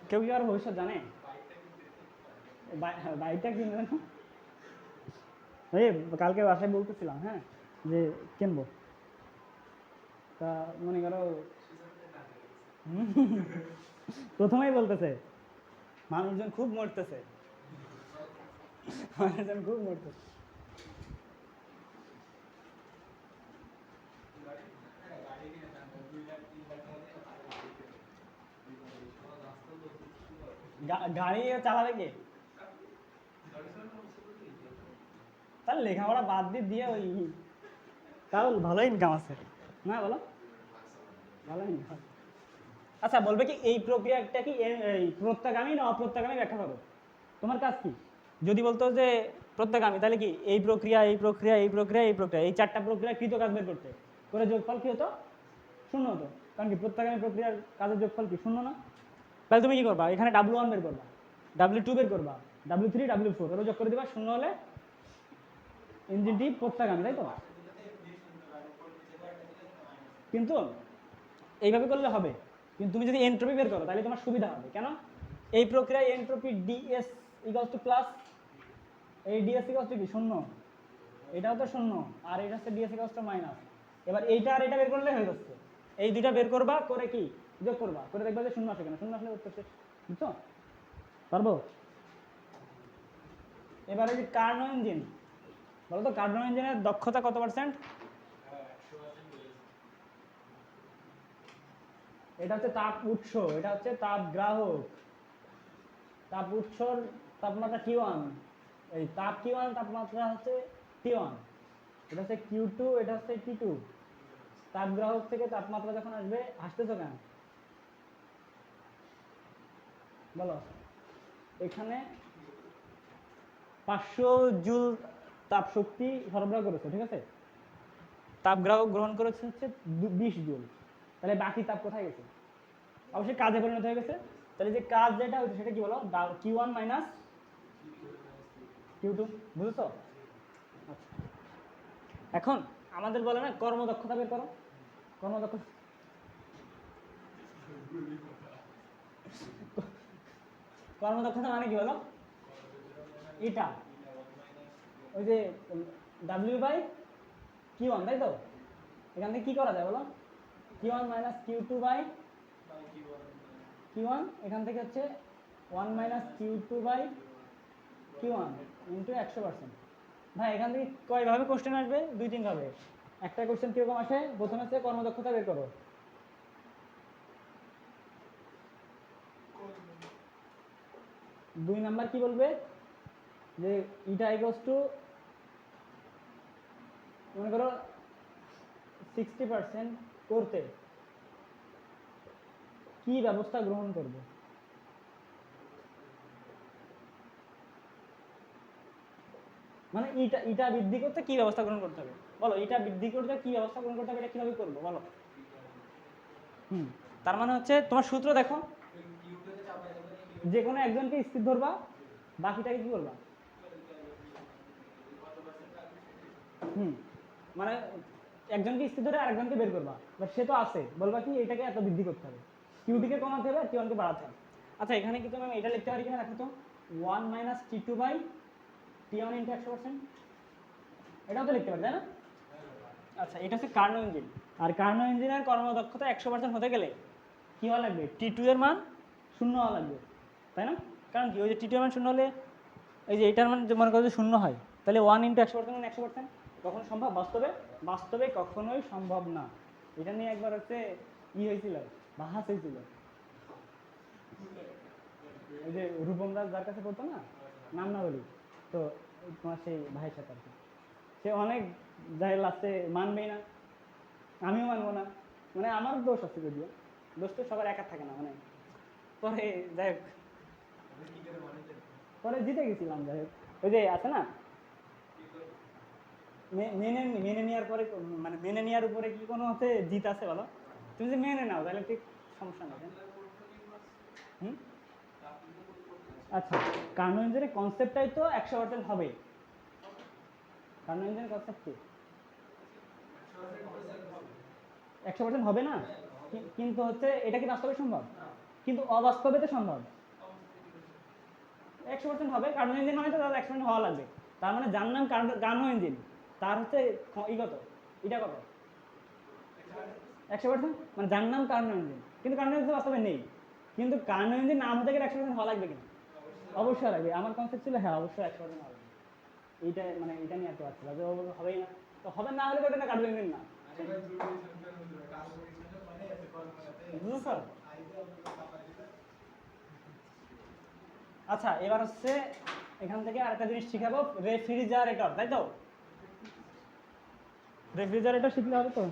কেউ কি আর ভবিষ্যৎ জানে? বাইকটা কিনবে না? এই কালকে বাসায় বলতেছিলাম, হ্যাঁ, যে কিনবো। তা মনে করো প্রথমেই বলতেছে মানুষজন খুব মরতেছে, মানুষজন খুব মরতেছে। গাড়ি চালাবে কে? তাহলে লেখাপড়া বাদ দিয়ে ওই তাও ভালো ইনকাম আছে না, বলো? ভালো ইনকাম। আচ্ছা বলবে কি এই প্রক্রিয়াটা কি এই প্রত্যাগামী না অপ্রত্যাগামী ব্যাখ্যা করো, তোমার কাজ কি? যদি বলতো যে প্রত্যাগামী, তাহলে কি এই প্রক্রিয়া এই প্রক্রিয়া এই প্রক্রিয়া এই প্রক্রিয়া এই চারটা প্রক্রিয়া কৃত কাজ বের করতে, করে যোগফল কি হতো? শূন্য হতো। কারণ কি প্রত্যাগামী প্রক্রিয়ার কাজের যোগফল কি? শূন্য না? তাহলে তুমি কি করবা? এখানে W1 বের করবা, W2 বের করবা, W3 W4 ওরা যোগ করে দিবা, শূন্য হলে ইঞ্জিনটি প্রত্যাগামী, তাই তো? কিন্তু এইভাবে করলে হবে, কিন্তু তুমি যদি এন্ট্রপি বের করো তাহলে তোমার সুবিধা হবে। কেন? এই প্রক্রিয়ায় entropy DS equals two plus, এই ডিএস ইকুয়ালস টু কি? শূন্য। এটাও তো শূন্য, আর এটা হচ্ছে ডিএস ইকুয়ালস টু মাইনাস। এবার এইটা আর এটা বের করলে হয়ে যাচ্ছে। এই দুইটা বের করবা, করে কি যোগ করবা, করে দেখবা যে শূন্য আসে কেন, শূন্য আসলে উত্তর শেষ। বুঝছো? পারবো? এবার এই যে কার্নো ইঞ্জিন, বলো তো কার্নো ইঞ্জিনের দক্ষতা কত পার্সেন্ট? এটা হচ্ছে তাপ উৎস, এটা হচ্ছে তাপ গ্রাহক। তাপ উৎসর তাপমাত্রা Q1, এই তাপ Q1 তাপমাত্রা হচ্ছে T1, এটা হচ্ছে Q2, এটা হচ্ছে T2। তাপ গ্রাহক থেকে তাপমাত্রা যখন আসবে, আসতেছো কেন বলো? এখানে 500 জুল তাপ শক্তি সরবরাহ করেছে, ঠিক আছে? তাপ গ্রাহক গ্রহণ করেছে হচ্ছে 20 জুল। তাহলে বাকি তাপ কোথায় গেছে? অবশ্যই কাজে পরিণত হয়ে গেছে। তাহলে যে কাজ যেটা হচ্ছে সেটা কি বলো? Q1 মাইনাস Q2, বুঝেছো? আচ্ছা এখন আমাদের বলে না কর্মদক্ষতা বের করো, কর্মদক্ষতা। কর্মদক্ষতা মানে কি বলো? এটা ওই যে W/Q1, তাই তো? এখান থেকে কি করা যায় বলো? Q1 minus Q2 by Q1, এখান থেকে হচ্ছে 1 minus Q2 by Q1 into 100%। ভাই এখান থেকে কয়ভাবে কোশ্চেন আসবে? 2-3 ভাবে। একটা কোশ্চেন কিরকম আসে? প্রথমে হচ্ছে কর্মদক্ষতা বের করো, 2 নাম্বার কি বলবে? যে ইটা ইকুয়ালস টু মনে করো 60% করতে কি ব্যবস্থা গ্রহণ করবে? মানে ইটা ইটা বৃদ্ধি করতে কি ব্যবস্থা গ্রহণ করতে হবে বলো? ইটা বৃদ্ধি করতে কি ব্যবস্থা গ্রহণ করতে হবে, এটা কিভাবে করবো বলো? তার মানে হচ্ছে তোমার সূত্র দেখো, যে কোনো একজনকে স্থির ধরবা, বাকিটাকে কি করবা? মানে একজনকে স্থির ধরে আরেকজনকে বের করবা, বাট সে তো আছে, বলবা কি এটাকে এত বৃদ্ধি করতে হবে, কিউটিকে কমাতে হবে আর Q1কে বাড়াতে হবে। আচ্ছা এখানে কি তুমি এটা লিখতে পারি কিনা দেখো তো, 1 minus T2 by T1 into 100%, এটাও তো লিখতে পারি, তাই না? আচ্ছা এটা হচ্ছে কার্নো ইঞ্জিন, আর কার্নো ইঞ্জিনের কর্মদক্ষতা 100% হতে গেলে কি হওয়া লাগবে? T2 এর মান শূন্য হওয়া লাগবে। তাই না? কারণ কি ওই যে টি2 এর মান শূন্য হলে এই যে এইটার মান যে মনে করো যে শূন্য হয়, তাহলে 1 × 100% মানে 100%। কখনো সম্ভব? বাস্তবে বাস্তবে কখনোই সম্ভব না। এটা নিয়ে একবার হচ্ছে হয়েছিল, বাহাস হয়েছিল। ওই যে রূপম দাস যার কাছে পড়তো না, নাম না বলি, তো তোমার সেই ভাইয়ের সাথে আর কি, সে অনেক যাই লাস্টে মানবেই না, আমিও মানবো না, মানে আমার দোষ আছে যদিও, দোষ তো সবার একা থাকে না, মানে পরে যাই হোক পরে জিতে গেছিলাম। যাই হোক ওই যে আছে না মেনে মেনে নেওয়ার পরে, মানে মেনে নেওয়ার উপরে কি কোনো হচ্ছে জিত আছে বলো? তুমি যে মেনে নাও তাহলে ঠিক সমস্যা নেই। হুম, আচ্ছা, কার্নো ইঞ্জিনের কনসেপ্টটাই তো 100% হবে। কার্নো ইঞ্জিনের কনসেপ্ট কি 100% হবে না, কিন্তু হচ্ছে এটা কি বাস্তবে সম্ভব? কিন্তু অবাস্তবে তো সম্ভব। 100% হবে, কার্নো ইঞ্জিন মানে তো তার 100% হওয়া লাগবে। তার মানে যার নাম কার্নো ইঞ্জিন, তার হচ্ছে কত, এটা কত 100%, মানে যার নাম কার্নো ইঞ্জিন, কিন্তু কার্নো ইঞ্জিন বাস্তবে নেই, কিন্তু কার্নো ইঞ্জিন নাম হতে গেলে 100% হওয়া লাগবে কিনা? অবশ্যই লাগবে। আমার কনসেপ্ট ছিল হ্যাঁ অবশ্যই 100% হবে। এইটা মানে এটা নিয়ে আর কি পারছিল যে হবেই না, তো হবে না হলে তো এটা কার্নো ইঞ্জিন না, বুঝছো? আচ্ছা, এবার হচ্ছে এখান থেকে আরেকটা জিনিস শিখাবো, রেফ্রিজারেটর, তাই তো? রেফ্রিজারেটর শিখলে হবে তো?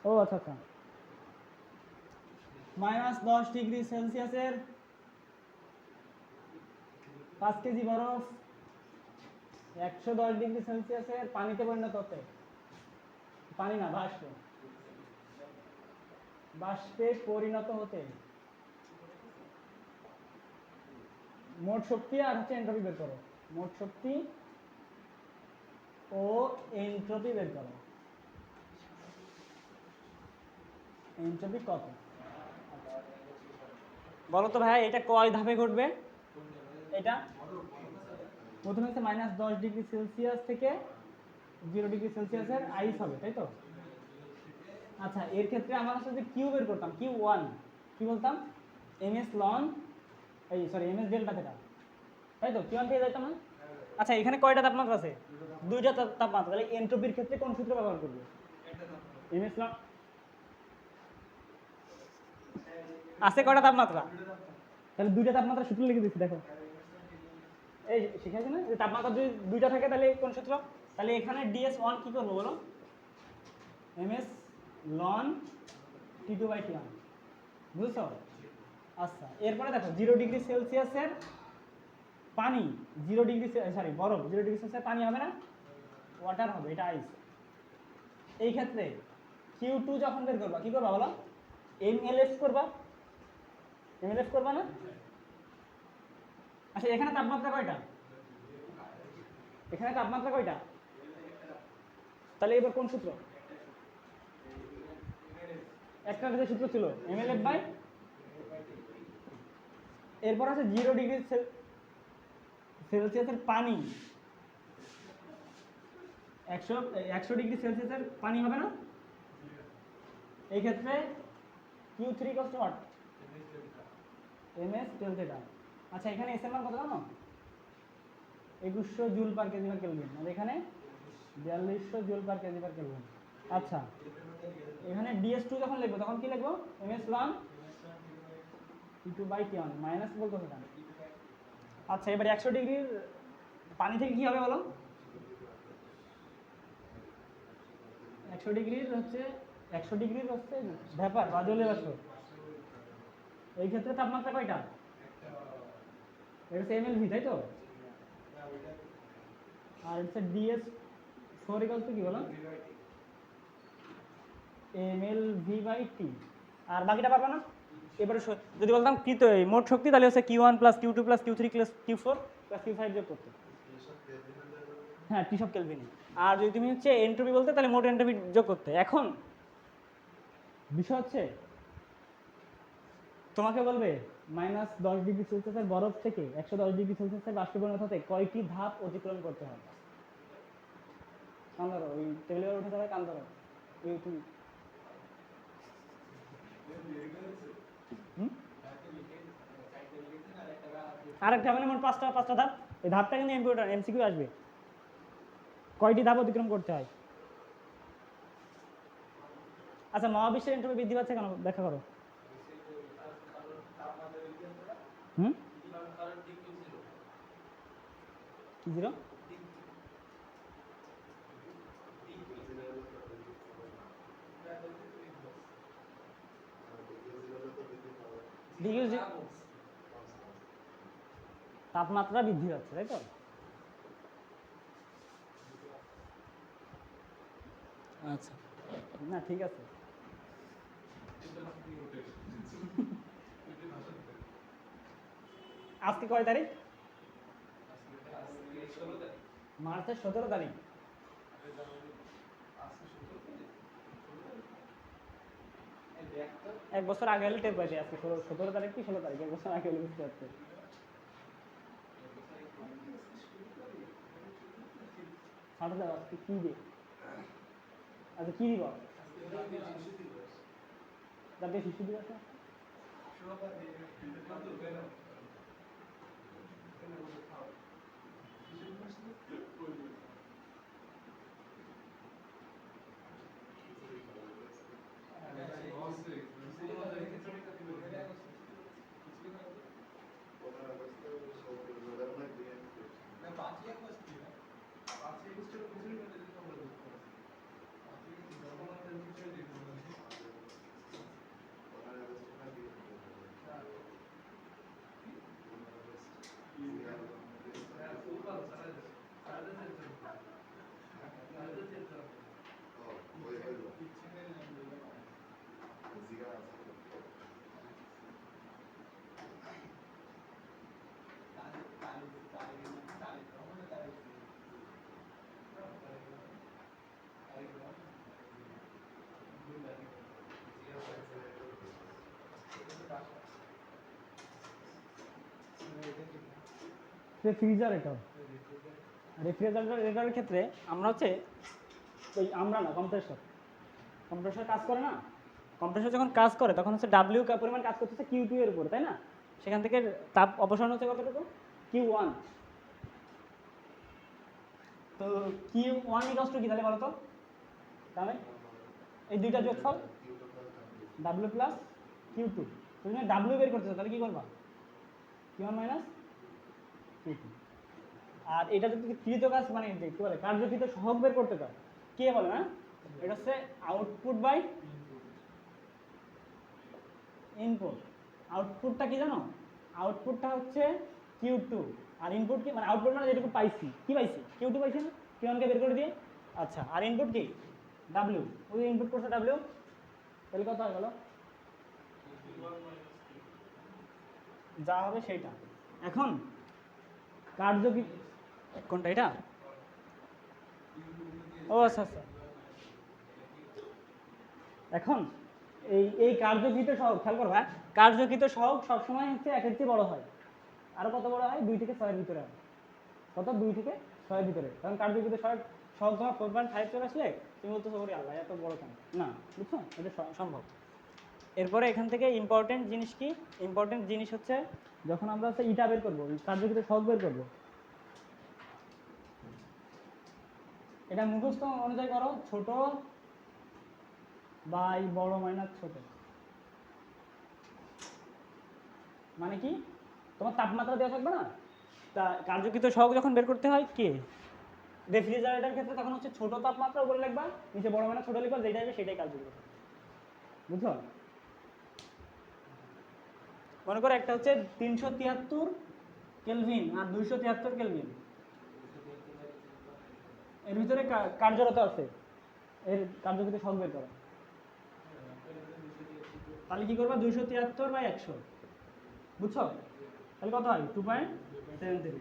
ও আচ্ছা আচ্ছা, -10 ডিগ্রি সেলসিয়াসের 5 কেজি বরফ 110 ডিগ্রি সেলসিয়াসের পানিতে পরিণত হতে, পানি না বাষ্পে, বাষ্পে পরিণত হতে মোট শক্তি আর হচ্ছে এন্ট্রপি বের করো। মোট শক্তি ও এন্ট্রপি বের করো। এন্ট্রপি কত বলো তো ভাই? এটা কয় ধাপে ঘটবে? এটা প্রথমে হচ্ছে -10 ডিগ্রি সেলসিয়াস থেকে 0 ডিগ্রি সেলসিয়াসের আইস হবে, তাই তো? আচ্ছা, এর ক্ষেত্রে আমরা হচ্ছে যে কিউ বের করতাম, Q1 কি বলতাম, ms লন, এই সরি ms ডেল্টা থেটা, তাই তো? Q1 পেয়ে যাইতাম না? আচ্ছা, এখানে কয়টা তাপমাত্রা আছে? দুইটা তাপমাত্রা, তাহলে এন্ট্রপির ক্ষেত্রে কোন সূত্র ব্যবহার করবে? ms লন আছে কয়টা তাপমাত্রা? তাহলে দুইটা তাপমাত্রা সূত্র লিখে দিচ্ছি, দেখো এই শিখাইছি না যে তাপমাত্রা যদি দুইটা থাকে তাহলে কোন সূত্র? তাহলে এখানে ds1 কি করবো বলো? ms লন T2/T1, বুঝছো? আচ্ছা, এরপরে দেখো 0 ডিগ্রি সেলসিয়াসের পানি, 0 ডিগ্রি সরি বরফ, 0 ডিগ্রি সেলসিয়াস পানি হবে না, ওয়াটার হবে, এটা আইস। এই ক্ষেত্রে Q2 যখন বের করবা কি করবা বলো? mLF করবা, mLF করবা না? আচ্ছা, এখানে তাপমাত্রা কয়টা? এখানে তাপমাত্রা কয়টা? তাহলে এবার কোন সূত্র? একটা যে সূত্র ছিল mLF বাই, এরপর আছে 0 ডিগ্রি সেলসিয়াসের পানি, 100 ডিগ্রি সেলসিয়াসের পানি হবে না? এই ক্ষেত্রে Q3 = what? ms delta. আচ্ছা, এখানে এস এর মান কত জানো? 2100 joule per KG per kelvin, আর এখানে 4200 joule per KG per kelvin. আচ্ছা, এখানে ds2 যখন লিখবো তখন কি লিখবো? ms লন T2/T1 মাইনাস বলতে হবে না। আচ্ছা, এবার 100 ডিগ্রির পানি থেকে কি হবে বলো? 100 ডিগ্রির হচ্ছে ভেপার বা জলীয় বাষ্প। এই ক্ষেত্রে তাপমাত্রা কয়টা? এটা হচ্ছে mLV, তাই তো? আর হচ্ছে ds4 = কি বলো? mLV/T। আর বাকিটা পারবা না? এবারে যদি বলতাম কি তো এই মোট শক্তি, তাহলে হচ্ছে Q1 + Q2 + Q3 + Q4 + Q5 যোগ করতে, হ্যাঁ টি সব কেলভিন। আর যদি তুমি হচ্ছে এন্ট্রপি বলতে, তাহলে মোট এন্ট্রপি যোগ করতে। এখন বিষয় হচ্ছে তোমাকে বলবে -10 ডিগ্রি সেলসিয়াসের বরফ থেকে 110 ডিগ্রি সেলসিয়াসের বাষ্পে পরিণত হতে কয়টি ধাপ অতিক্রম করতে হবে? কান ধরো, ওই টেবিলের উঠে ধরো, কান ধরো, এই তুমি আরেকটা মানে মোট পাঁচটা পাঁচটা ধাপ। এই ধাপটা কিন্তু ইম্পর্টেন্ট, এমসিকিউ আসবে। কয়টি ধাপ অতিক্রম করতে হয়? আচ্ছা, মহাবিশ্বের এন্ট্রপি বৃদ্ধি পাচ্ছে কেন ব্যাখ্যা করো। হুম, কি জিরো? তাপমাত্রা বৃদ্ধি পাচ্ছে, তাই তো? আচ্ছা, না ঠিক আছে। আজকে কয় তারিখ? মার্চের 17 তারিখ। এক বছর আগে হলে টের পাইছে। আজকে 17 তারিখ কি 16 তারিখ, এক বছর আগে হলে বুঝতে পারছে। আজকে কি দে? আচ্ছা কি দিব? জাতীয় শিশু দিবস না? রেফ্রিজারেটর। রেফ্রিজারেটরের ক্ষেত্রে আমরা হচ্ছে ওই আমরা না, কম্প্রেসর কাজ করে না। কম্প্রেসর যখন কাজ করে তখন হচ্ছে ডাব্লিউ পরিমাণ কাজ করতেছে কিউ টু এর উপর, তাই না? সেখান থেকে তাপ অপসারণ হচ্ছে কতটুকু? Q one. তো কিউ ওয়ান ইকস টু কি তাহলে বলো তো? তাহলে এই দুইটা যোগফল ডাব্লিউ প্লাস কিউ টু। তুমি ডাব্লিউ বের করতেছো, তাহলে কি করবা? Q one minus Q two. আর এটা যদি কৃত কাজ মানে কি বলে, কার্যকৃত সহগ বের করতে চাও, কে বলে না? এটা হচ্ছে আউটপুট বাই ইনপুট। আউটপুটটা কি জানো? আউটপুটটা হচ্ছে কিউ টু, আর ইনপুট কি মানে আউটপুট মানে যেটুকু পাইছি, কি পাইছি? কিউ টু পাইছি না? কিউ ওয়ানকে বের করে দিয়ে। আচ্ছা, আর ইনপুট কি? ডাব্লিউ। ওই ইনপুট করছে ডাব্লিউ, তাহলে কত হয় বলো? যা হবে সেইটা। এখন কার্যকৃত কোনটা এটা? ও আচ্ছা আচ্ছা। এখন এই কার্যকৃত সহগ খেয়াল করবা, কার্যকৃত সহগ সবসময় হচ্ছে একের চেয়ে বড় হয়। আরো কত বড় হয়? 2 থেকে 6 এর ভিতরে হয়। কত? 2 থেকে 6 এর ভিতরে। কারণ কার্যকৃত সহগ তোমার 4.5 চলে আসলে তুমি বলতেছো ওরে আল্লাহ এত বড় কেন? না, বুঝছো, এটা সম্ভব। এরপরে এখান থেকে ইম্পর্টেন্ট জিনিস কি? ইম্পর্টেন্ট জিনিস হচ্ছে যখন আমরা হচ্ছে ইটা বের করবো, কার্যকৃত সহগ বের করবো, এটা মুখস্থ অনুযায়ী করো, ছোট বাই বড় মাইনাস ছোট। মানে কি? তোমার তাপমাত্রা দেওয়া থাকবে না, তা কার্যকৃত সহগ যখন বের করতে হয় কি রেফ্রিজারেটরের ক্ষেত্রে তখন হচ্ছে ছোট তাপমাত্রা উপরে লিখবা, নিচে বড় মাইনাস ছোট লিখবা, যেটা হবে সেটাই কার্যকৃত। বুঝছো? মনে করো একটা হচ্ছে 373 কেলভিন আর 273 কেলভিন, এর ভিতরে কার্যরত আছে, এর কার্যকৃত সহগ বের করো। তাহলে কি করবা? 273 বাই 100। বুঝছো? তাহলে কত হয়? 2.73।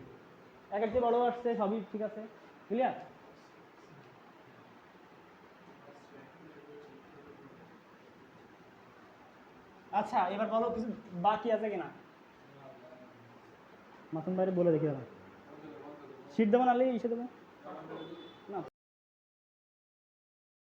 এক একটি বড় আসছে, সবই ঠিক আছে। ক্লিয়ার? আচ্ছা, এবার বলো কিছু বাকি আছে কিনা। মাসুম বাইরে বলে দেখি দাঁড়া, শীট দেবো নাহলে ইসে দেবো।